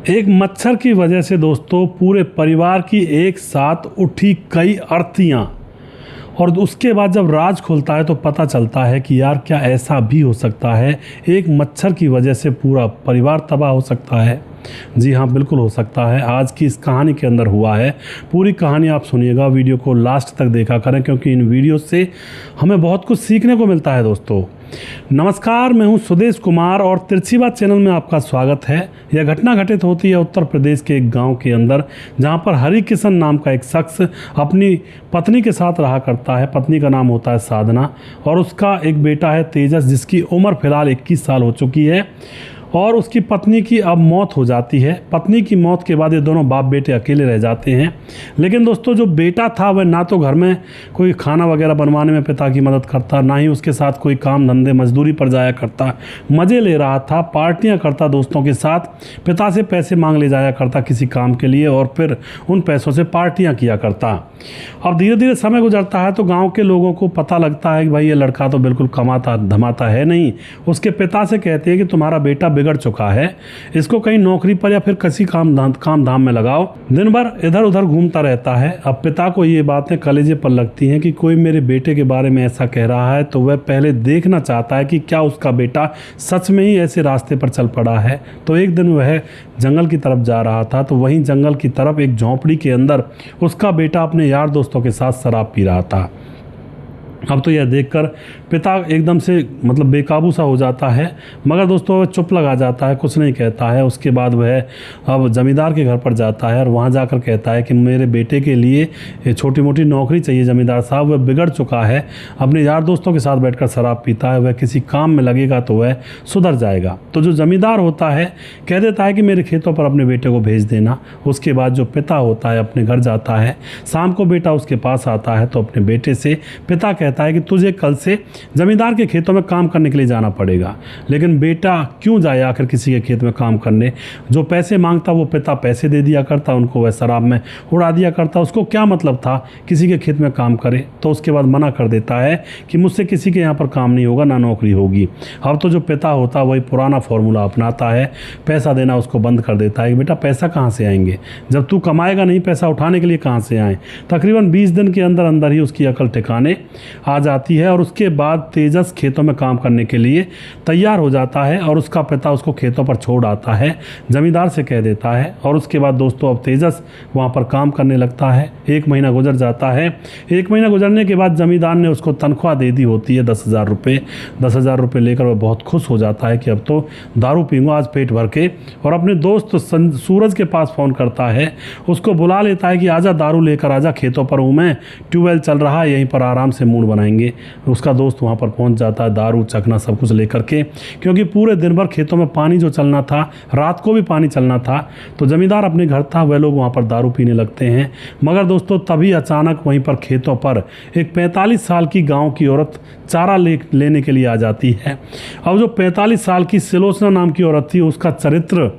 एक मच्छर की वजह से दोस्तों पूरे परिवार की एक साथ उठी कई अर्थियाँ। और उसके बाद जब राज खुलता है तो पता चलता है कि यार क्या ऐसा भी हो सकता है, एक मच्छर की वजह से पूरा परिवार तबाह हो सकता है। जी हाँ, बिल्कुल हो सकता है। आज की इस कहानी के अंदर हुआ है। पूरी कहानी आप सुनिएगा, वीडियो को लास्ट तक देखा करें क्योंकि इन वीडियो से हमें बहुत कुछ सीखने को मिलता है दोस्तों। नमस्कार, मैं हूं सुदेश कुमार और तिरछी बात चैनल में आपका स्वागत है। यह घटना घटित होती है उत्तर प्रदेश के एक गांव के अंदर, जहां पर हरि किशन नाम का एक शख्स अपनी पत्नी के साथ रहा करता है। पत्नी का नाम होता है साधना और उसका एक बेटा है तेजस, जिसकी उम्र फिलहाल 21 साल हो चुकी है। और उसकी पत्नी की अब मौत हो जाती है। पत्नी की मौत के बाद ये दोनों बाप बेटे अकेले रह जाते हैं। लेकिन दोस्तों जो बेटा था वह ना तो घर में कोई खाना वगैरह बनवाने में पिता की मदद करता, ना ही उसके साथ कोई काम धंधे मजदूरी पर जाया करता। मज़े ले रहा था, पार्टियां करता दोस्तों के साथ, पिता से पैसे मांग ले जाया करता किसी काम के लिए और फिर उन पैसों से पार्टियाँ किया करता। अब धीरे धीरे समय गुजरता है तो गाँव के लोगों को पता लगता है कि भाई ये लड़का तो बिल्कुल कमाता धमाता है नहीं। उसके पिता से कहते हैं कि तुम्हारा बेटा बिगड़ चुका है, इसको कहीं नौकरी पर या फिर किसी काम धाम में लगाओ। दिन भर इधर उधर घूमता रहता है। अब पिता को ये बातें कलेजे पर लगती हैं कि कोई मेरे बेटे के बारे में ऐसा कह रहा है, तो वह पहले देखना चाहता है कि क्या उसका बेटा सच में ही ऐसे रास्ते पर चल पड़ा है। तो एक दिन वह जंगल की तरफ जा रहा था, तो वहीं जंगल की तरफ एक झोंपड़ी के अंदर उसका बेटा अपने यार दोस्तों के साथ शराब पी रहा था। अब तो यह देखकर पिता एकदम से बेकाबू सा हो जाता है, मगर दोस्तों वह चुप लगा जाता है, कुछ नहीं कहता है। उसके बाद वह अब जमींदार के घर पर जाता है और वहाँ जाकर कहता है कि मेरे बेटे के लिए छोटी मोटी नौकरी चाहिए जमींदार साहब, वह बिगड़ चुका है, अपने यार दोस्तों के साथ बैठकर शराब पीता है, वह किसी काम में लगेगा तो वह सुधर जाएगा। तो जो जमींदार होता है कह देता है कि मेरे खेतों पर अपने बेटे को भेज देना। उसके बाद जो पिता होता है अपने घर जाता है। शाम को बेटा उसके पास आता है तो अपने बेटे से पिता कहता है कि तुझे कल से जमींदार के खेतों में काम करने के लिए जाना पड़ेगा। लेकिन बेटा क्यों जाए आखिर किसी के खेत में काम करने? जो पैसे मांगता वो पिता पैसे दे दिया करता, उनको वह शराब में उड़ा दिया करता। उसको क्या मतलब था किसी के खेत में काम करे? तो उसके बाद मना कर देता है कि मुझसे किसी के यहाँ पर काम नहीं होगा, ना नौकरी होगी। अब तो जो पिता होता वही पुराना फॉर्मूला अपनाता है, पैसा देना उसको बंद कर देता है कि बेटा पैसा कहाँ से आएंगे, जब तू कमाएगा नहीं पैसा उठाने के लिए कहाँ से आए। तकरीबन 20 दिन के अंदर अंदर ही उसकी अकल ठिकाने आ जाती है और उसके बाद तेजस खेतों में काम करने के लिए तैयार हो जाता है और उसका पिता उसको खेतों पर छोड़ आता है, जमींदार से कह देता है। और उसके बाद दोस्तों अब तेजस वहाँ पर काम करने लगता है। 1 महीना गुजर जाता है। 1 महीना गुजरने के बाद जमींदार ने उसको तनख्वाह दे दी होती है 10,000 रुपये। 10,000 रुपये लेकर वह बहुत खुश हो जाता है कि अब तो दारू पीऊँगा आज पेट भर के। और अपने दोस्त सूरज के पास फ़ोन करता है, उसको बुला लेता है कि आजा दारू लेकर आजा, खेतों पर हूँ मैं, ट्यूबवेल चल रहा है, यहीं पर आराम से मूड बनाएंगे। उसका दोस्त वहाँ पर पहुँच जाता है दारू चखना सब कुछ लेकर के, क्योंकि पूरे दिन भर खेतों में पानी जो चलना था, रात को भी पानी चलना था। तो जमींदार अपने घर था, वह लोग वहाँ पर दारू पीने लगते हैं। मगर दोस्तों तभी अचानक वहीं पर खेतों पर एक 45 साल की गाँव की औरत चारा लेने के लिए आ जाती है। अब जो 45 साल की सिलोचना नाम की औरत थी, उसका चरित्र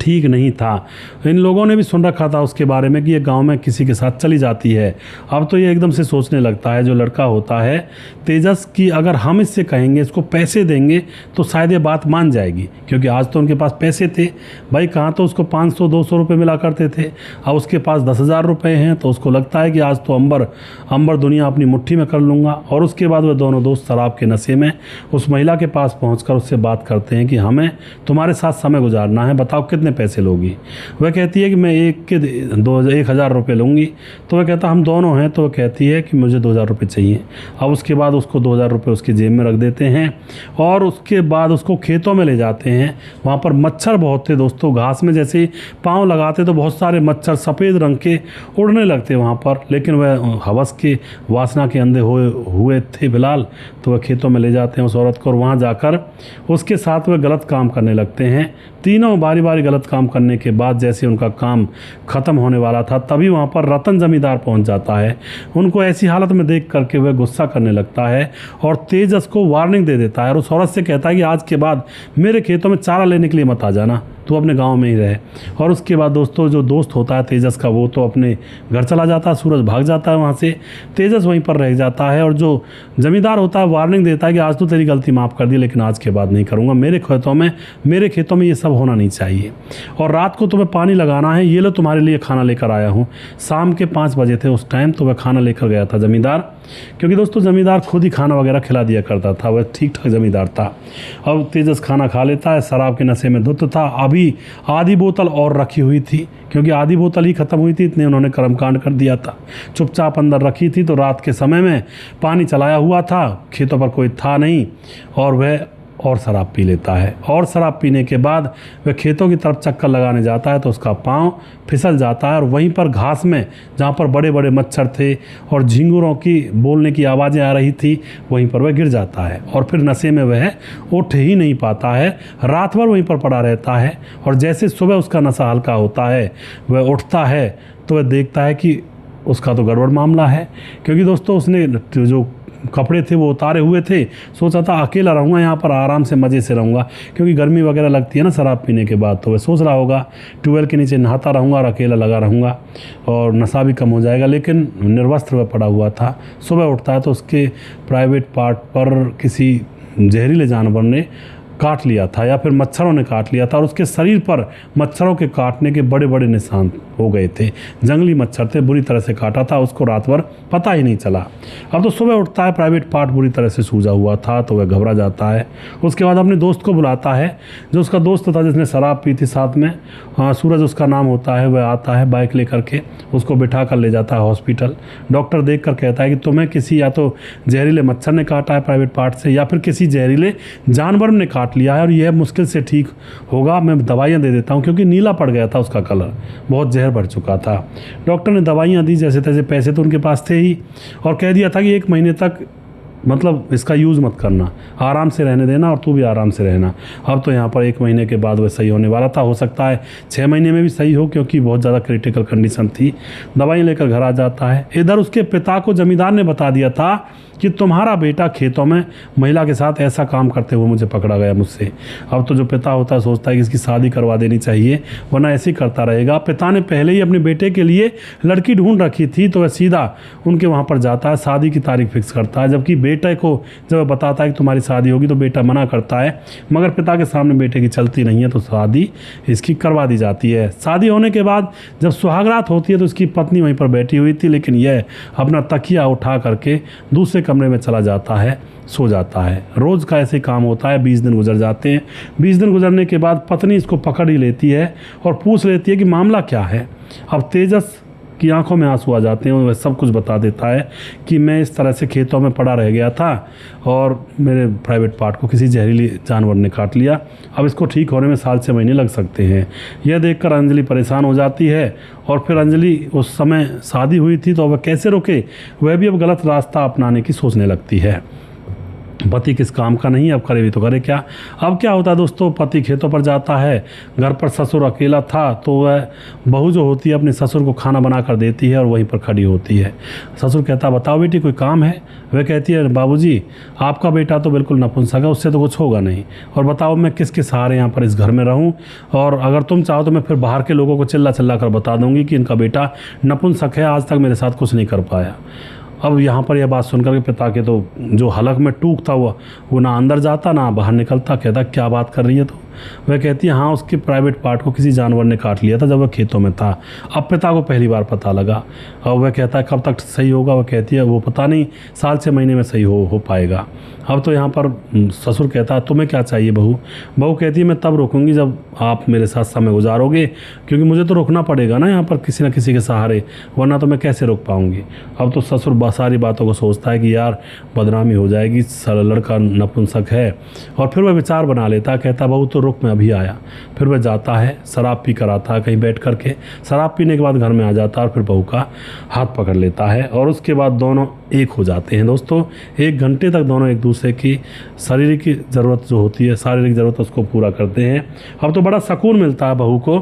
ठीक नहीं था। इन लोगों ने भी सुन रखा था उसके बारे में कि ये गांव में किसी के साथ चली जाती है। अब तो ये एकदम से सोचने लगता है जो लड़का होता है तेजस की, अगर हम इससे कहेंगे, इसको पैसे देंगे तो शायद ये बात मान जाएगी, क्योंकि आज तो उनके पास पैसे थे भाई, कहाँ तो उसको 500-200 रुपये मिला करते थे, अब उसके पास 10,000 रुपये हैं। तो उसको लगता है कि आज तो अंबर दुनिया अपनी मुट्ठी में कर लूँगा। और उसके बाद वह दोनों दोस्त शराब के नशे में उस महिला के पास पहुँच उससे बात करते हैं कि हमें तुम्हारे साथ समय गुजारना है, बताओ कितने पैसे लोगी। वह कहती है कि मैं 1,000 रुपये लूँगी। तो वह कहता हम दोनों हैं। तो वह कहती है कि मुझे 2,000 रुपये चाहिए। अब उसके बाद उसको 2,000 रुपये उसकी जेब में रख देते हैं और उसके बाद उसको खेतों में ले जाते हैं। वहाँ पर मच्छर बहुत थे दोस्तों, घास में जैसे ही पाँव लगाते तो बहुत सारे मच्छर सफ़ेद रंग के उड़ने लगते वहाँ पर। लेकिन वह हवस के वासना के अंधे हुए थे फिलहाल। तो वह खेतों में ले जाते हैं उस औरत को और वहाँ जाकर उसके साथ वह गलत काम करने लगते हैं। तीनों बारी बारी गलत काम करने के बाद जैसे उनका काम ख़त्म होने वाला था, तभी वहाँ पर रतन जमींदार पहुँच जाता है। उनको ऐसी हालत में देख करके वह गुस्सा करने लगता है और तेजस को वार्निंग दे देता है और उस औरत से कहता है कि आज के बाद मेरे खेतों में चारा लेने के लिए मत आ जाना। तो अपने गांव में ही रहे। और उसके बाद दोस्तों जो दोस्त होता है तेजस का, वो तो अपने घर चला जाता है, सूरज भाग जाता है वहाँ से, तेजस वहीं पर रह जाता है। और जो ज़मींदार होता है वार्निंग देता है कि आज तो तेरी गलती माफ़ कर दी, लेकिन आज के बाद नहीं करूँगा, मेरे खेतों में ये सब होना नहीं चाहिए। और रात को तुम्हें पानी लगाना है, ये लो तुम्हारे लिए खाना लेकर आया हूँ। शाम के 5 बजे थे उस टाइम, तो वह खाना लेकर गया था ज़मींदार, क्योंकि दोस्तों ज़मींदार खुद ही खाना वगैरह खिला दिया करता था, वह ठीक ठाक ज़मींदार था। अब तेजस खाना खा लेता है, शराब के नशे में धुत था। अभी आधी बोतल और रखी हुई थी, क्योंकि आधी बोतल ही ख़त्म हुई थी, इतने उन्होंने कर्मकांड कर दिया था। चुपचाप अंदर रखी थी, तो रात के समय में पानी चलाया हुआ था, खेतों पर कोई था नहीं, और वह और शराब पी लेता है। और शराब पीने के बाद वह खेतों की तरफ चक्कर लगाने जाता है, तो उसका पाँव फिसल जाता है और वहीं पर घास में, जहाँ पर बड़े बड़े मच्छर थे और झिंगुरों की बोलने की आवाज़ें आ रही थी, वहीं पर वह गिर जाता है। और फिर नशे में वह उठ ही नहीं पाता है, रात भर वहीं पर पड़ा रहता है। और जैसे सुबह उसका नशा हल्का होता है, वह उठता है, तो वह देखता है कि उसका तो गड़बड़ मामला है, क्योंकि दोस्तों उसने जो कपड़े थे वो उतारे हुए थे। सोचा था अकेला रहूँगा यहाँ पर, आराम से मज़े से रहूँगा, क्योंकि गर्मी वगैरह लगती है ना शराब पीने के बाद। तो वह सोच रहा होगा ट्यूबवेल के नीचे नहाता रहूँगा और अकेला लगा रहूँगा और नशा भी कम हो जाएगा, लेकिन निर्वस्त्र वह पड़ा हुआ था। सुबह उठता है तो उसके प्राइवेट पार्ट पर किसी जहरीले जानवर ने काट लिया था, या फिर मच्छरों ने काट लिया था, और उसके शरीर पर मच्छरों के काटने के बड़े बड़े निशान हो गए थे। जंगली मच्छर थे, बुरी तरह से काटा था, उसको रात भर पता ही नहीं चला। अब तो सुबह उठता है, प्राइवेट पार्ट बुरी तरह से सूजा हुआ था, तो वह घबरा जाता है। उसके बाद अपने दोस्त को बुलाता है, जो उसका दोस्त था जिसने शराब पी थी साथ में, सूरज उसका नाम होता है। वह आता है बाइक लेकर के, उसको बिठा कर ले जाता है हॉस्पिटल। डॉक्टर देख कर कहता है कि तुम्हें किसी या तो जहरीले मच्छर ने काटा है प्राइवेट पार्ट से, या फिर किसी जहरीले जानवर ने काट लिया है, और यह मुश्किल से ठीक होगा, मैं दवाइयाँ दे देता हूँ, क्योंकि नीला पड़ गया था उसका कलर, बहुत जहर भर चुका था। डॉक्टर ने दवाइयाँ दी जैसे तैसे, पैसे तो उनके पास थे ही, और कह दिया था कि 1 महीने तक मतलब इसका यूज़ मत करना, आराम से रहने देना, और तू भी आराम से रहना। अब तो यहाँ पर 1 महीने के बाद वह सही होने वाला था, हो सकता है 6 महीने में भी सही हो, क्योंकि बहुत ज़्यादा क्रिटिकल कंडीशन थी। दवाइयाँ लेकर घर आ जाता है। इधर उसके पिता को जमींदार ने बता दिया था कि तुम्हारा बेटा खेतों में महिला के साथ ऐसा काम करते हुए मुझे पकड़ा गया मुझसे। अब तो जो पिता होता है सोचता है कि इसकी शादी करवा देनी चाहिए, वरना ऐसे ही करता रहेगा। पिता ने पहले ही अपने बेटे के लिए लड़की ढूंढ रखी थी, तो वह सीधा उनके वहाँ पर जाता है, शादी की तारीख फिक्स करता है। जबकि बेटे को जब वह बताता है कि तुम्हारी शादी होगी, तो बेटा मना करता है, मगर पिता के सामने बेटे की चलती नहीं है, तो शादी इसकी करवा दी जाती है। शादी होने के बाद जब सुहागरात होती है, तो उसकी पत्नी वहीं पर बैठी हुई थी, लेकिन यह अपना तकिया उठा करके दूसरे कमरे में चला जाता है, सो जाता है। रोज़ का ऐसे काम होता है। 20 दिन गुजर जाते हैं। 20 दिन गुजरने के बाद पत्नी इसको पकड़ ही लेती है और पूछ लेती है कि मामला क्या है। अब तेजस की आंखों में आंसू आ जाते हैं, वह सब कुछ बता देता है कि मैं इस तरह से खेतों में पड़ा रह गया था और मेरे प्राइवेट पार्ट को किसी जहरीले जानवर ने काट लिया। अब इसको ठीक होने में 1 से 6 महीने लग सकते हैं। यह देखकर अंजलि परेशान हो जाती है, और फिर अंजलि उस समय शादी हुई थी, तो वह कैसे रोके, वह भी अब गलत रास्ता अपनाने की सोचने लगती है। पति किस काम का नहीं, अब करे भी तो करे क्या। अब क्या होता है दोस्तों, पति खेतों पर जाता है, घर पर ससुर अकेला था, तो वह बहू जो होती है अपने ससुर को खाना बना कर देती है और वहीं पर खड़ी होती है। ससुर कहता है बताओ बेटी कोई काम है। वह कहती है बाबूजी आपका बेटा तो बिल्कुल नपुंसक है, उससे तो कुछ होगा नहीं, और बताओ मैं किसके सहारे यहाँ पर इस घर में रहूँ, और अगर तुम चाहो तो मैं फिर बाहर के लोगों को चिल्ला चिल्ला कर बता दूँगी कि इनका बेटा नपुंसक है, आज तक मेरे साथ कुछ नहीं कर पाया। अब यहाँ पर यह बात सुनकर के पिता के तो जो हलक में टूक था वो ना अंदर जाता ना बाहर निकलता। कहता क्या बात कर रही है तो। वह कहती है हाँ उसके प्राइवेट पार्ट को किसी जानवर ने काट लिया था जब वह खेतों में था। अब पिता को पहली बार पता लगा। और वह कहता है कब तक सही होगा। वह कहती है वो पता नहीं, 1 से 6 महीने में सही हो पाएगा। अब तो यहाँ पर ससुर कहता है तुम्हें क्या चाहिए बहू। बहू कहती है मैं तब रोकूंगी जब आप मेरे साथ समय गुजारोगे, क्योंकि मुझे तो रोकना पड़ेगा ना यहाँ पर किसी न किसी के सहारे, वरना तो मैं कैसे रोक पाऊँगी। अब तो ससुर सारी बातों को सोचता है कि यार बदनामी हो जाएगी, लड़का नपुंसक है। और फिर वह विचार बना लेता है, कहता बहू तो रुक मैं अभी आया। फिर वह जाता है, शराब पी कर आता है कहीं बैठ करके। शराब पीने के बाद घर में आ जाता है और फिर बहू का हाथ पकड़ लेता है, और उसके बाद दोनों एक हो जाते हैं। दोस्तों 1 घंटे तक दोनों एक दूसरे की शारीरिक ज़रूरत जो होती है, शारीरिक ज़रूरत उसको पूरा करते हैं। अब तो बड़ा सुकून मिलता है बहू को।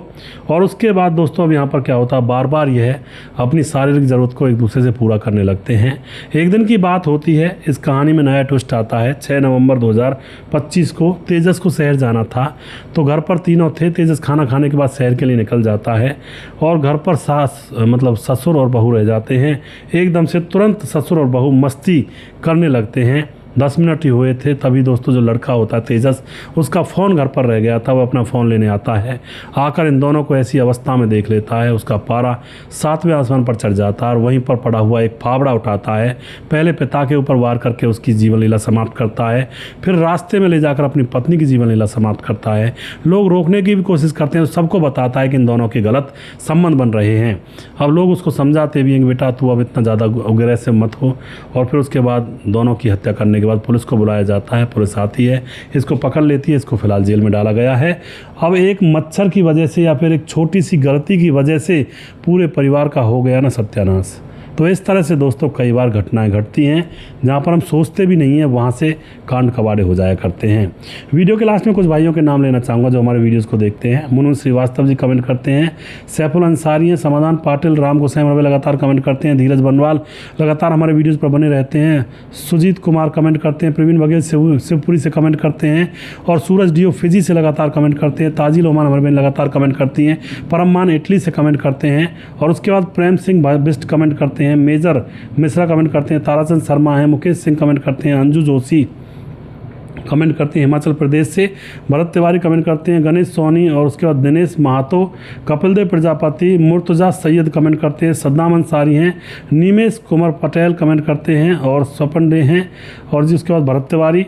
और उसके बाद दोस्तों अब यहाँ पर क्या होता है, बार बार यह अपनी शारीरिक ज़रूरत को एक दूसरे से पूरा करने लगते हैं। एक दिन की बात होती है, इस कहानी में नया ट्विस्ट आता है। 6 नवंबर 2025 को तेजस को शहर जाना था, तो घर पर तीनों थे। तेजस खाना खाने के बाद शहर के लिए निकल जाता है और घर पर ससुर और बहू रह जाते हैं। एकदम से तुरंत ससुर और बहू मस्ती करने लगते हैं। 10 मिनट ही हुए थे तभी दोस्तों जो लड़का होता है तेजस, उसका फ़ोन घर पर रह गया था। वो अपना फ़ोन लेने आता है, आकर इन दोनों को ऐसी अवस्था में देख लेता है। उसका पारा 7वें आसमान पर चढ़ जाता है और वहीं पर पड़ा हुआ एक फावड़ा उठाता है। पहले पिता के ऊपर वार करके उसकी जीवन लीला समाप्त करता है, फिर रास्ते में ले जाकर अपनी पत्नी की जीवन लीला समाप्त करता है। लोग रोकने की भी कोशिश करते हैं, सबको बताता है कि इन दोनों के गलत संबंध बन रहे हैं। अब लोग उसको समझाते भी हैं कि बेटा तू अब इतना ज़्यादा अग्रेसिव मत हो। और फिर उसके बाद दोनों की हत्या करने के बाद पुलिस को बुलाया जाता है। पुलिस आती है, इसको पकड़ लेती है। इसको फिलहाल जेल में डाला गया है। अब एक मच्छर की वजह से या फिर एक छोटी सी गलती की वजह से पूरे परिवार का हो गया ना सत्यानाश। तो इस तरह से दोस्तों कई बार घटनाएं घटती हैं जहां पर हम सोचते भी नहीं हैं, वहां से कांड कबाड़े हो जाया करते हैं। वीडियो के लास्ट में कुछ भाइयों के नाम लेना चाहूँगा जो हमारे वीडियोस को देखते हैं। मुनमुन श्रीवास्तव जी कमेंट करते हैं, सैफुल अंसारी हैं, समाधान पाटिल, राम गोसाई मरवे लगातार कमेंट करते हैं, धीरज बनवाल लगातार हमारे वीडियोज़ पर बने रहते हैं, सुजीत कुमार कमेंट करते हैं, प्रवीण बघेल शिवपुरी से कमेंट करते हैं और सूरज डीओ फिजी से लगातार कमेंट करते हैं, ताजिल ओमान हमारे बहन लगातार कमेंट करती हैं, परममान इटली से कमेंट करते हैं और उसके बाद प्रेम सिंह बिस्ट कमेंट करते हैं, मेजर मिश्रा कमेंट करते हैं, ताराचंद शर्मा हैं, मुकेश सिंह कमेंट करते हैं, अंजू जोशी कमेंट करते हैं हिमाचल प्रदेश से, भरत तिवारी कमेंट करते हैं, गणेश सोनी और उसके बाद दिनेश महातो, कपिलदेव प्रजापति, मुर्तजा सैयद कमेंट करते हैं, सद्दाम अंसारी हैं, निमेश कुमार पटेल कमेंट करते हैं और स्वपन डे हैं और जी उसके बाद भरत तिवारी,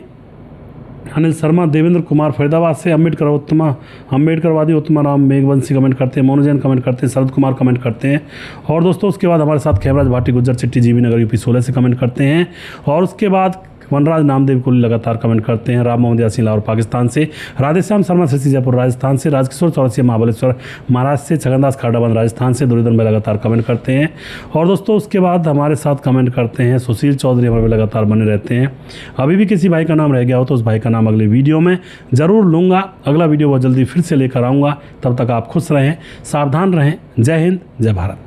अनिल शर्मा, देवेंद्र कुमार फरीदाबाद से, अम्बेडकरवादी उत्तमा राम मेघवंशी कमेंट करते हैं, मोनू जैन कमेंट करते हैं, शरद कुमार कमेंट करते हैं और दोस्तों उसके बाद हमारे साथ खेमराज भाटी गुज्जर चिट्टी जीवी नगर यूपी 16 से कमेंट करते हैं और उसके बाद वनराज नामदेव कोहली लगातार कमेंट करते हैं, राम मोहम्मद यासीन लाहौर पाकिस्तान से, राधेश्याम शर्मा सिरसी जयपुर राजस्थान से, राजकिशोर चौरसिया महाबलेश्वर महाराष्ट्र से, छगनदास खाडाबंद राजस्थान से, दुर्योधन भाई लगातार कमेंट करते हैं और दोस्तों उसके बाद हमारे साथ कमेंट करते हैं सुशील चौधरी, हमारे लगातार बने रहते हैं। अभी भी किसी भाई का नाम रह गया हो तो उस भाई का नाम अगले वीडियो में ज़रूर लूँगा। अगला वीडियो बहुत जल्दी फिर से लेकर आऊँगा। तब तक आप खुश रहें, सावधान रहें। जय हिंद, जय भारत।